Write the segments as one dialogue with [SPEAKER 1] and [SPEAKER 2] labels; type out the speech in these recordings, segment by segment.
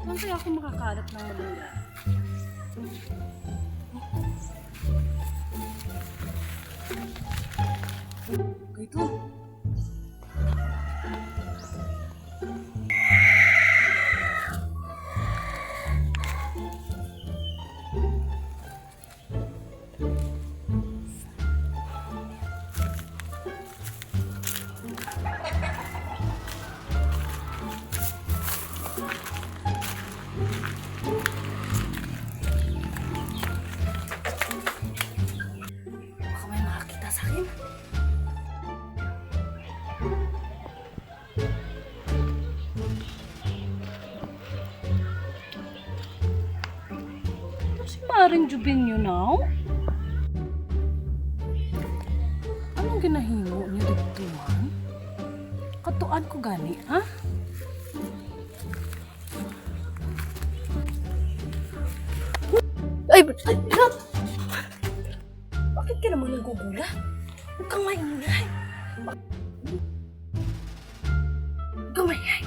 [SPEAKER 1] Saan kaya ako makakalat ng malunggay? Ito. Baka may makakita sa akin. Ito si Maring Jubin yun now? Anong ginahimo niyo dito man? Katuan ko gani, ha? Ay, Rob! Bakit ka naman nagugula? Huwag kang maingay. Huwag kang maingay.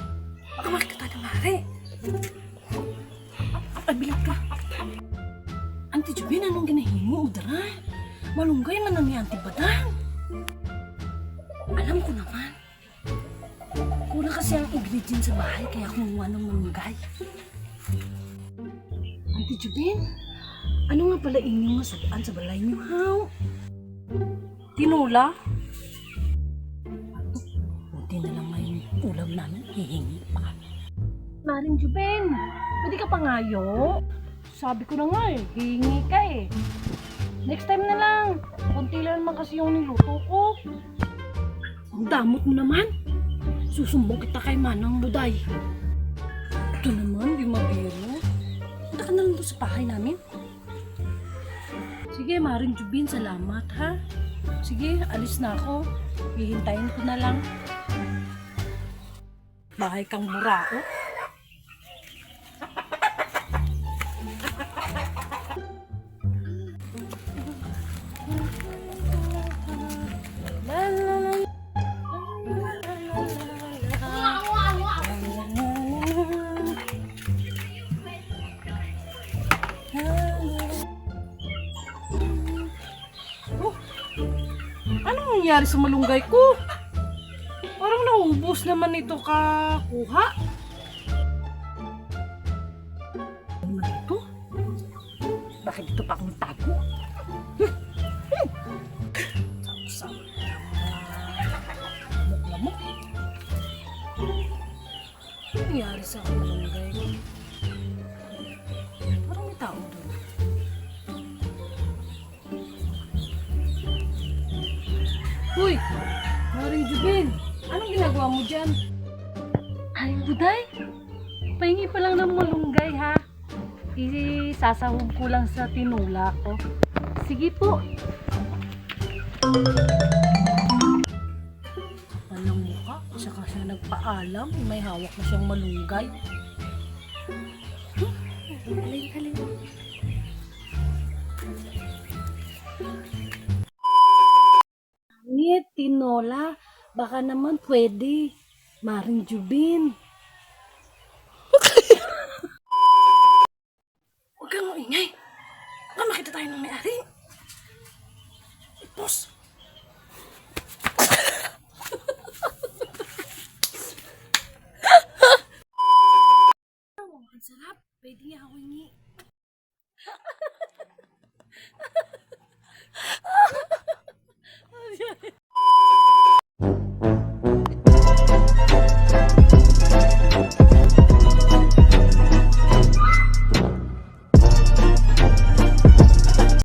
[SPEAKER 1] Baka makita tayo mare. Ay, bilang ka. Auntie Jubin, anong ginahimo mo, dara? Malunggay man na ni Auntie Badang. Alam ko naman. Kulang kasi ang ingredient sa bahay, kaya kumuha ng malunggay. Auntie Jubin, ano nga pala inyong masagaan sa balay niyo, haw? Tinula? Buti na lang may ulam namin, hihingi pa. Maring Jubin, pwede ka pa ngayo? Sabi ko na nga eh, hihingi ka eh. Next time na lang, kunti lang naman kasi yung niluto ko. Ang damot mo naman. Susumbong kita kay Manang Buday. Ito naman, di mabiro. Punta ka na lang doon sa bahay namin. Sige, Maring Jubin, salamat ha. Sige, alis na ako. Hihintayin ko na lang. Bahay kang burao. Anong nangyari sa malunggay ko? Parang naubos naman ito kakuha. Ano na ito? Bakit ito pa akong tago? Lamok-lamok. Ano nangyari sa malunggay? Parang may tao doon. Uy! Maring Jubin! Anong ginagawa mo dyan? Ay, Buday! Pahingi pa lang ng malunggay, ha? Isasahog ko lang sa tinula ko. Sige po! Anong mukha? Saka siya nagpaalam. May hawak na siyang malunggay. Halin. Tinola, baka naman pwede. Maring Jubin. Huwag kang maingay. Baka makita tayo ng may-ari. Ipos. Ang sarap. Pwede nga ako hingi.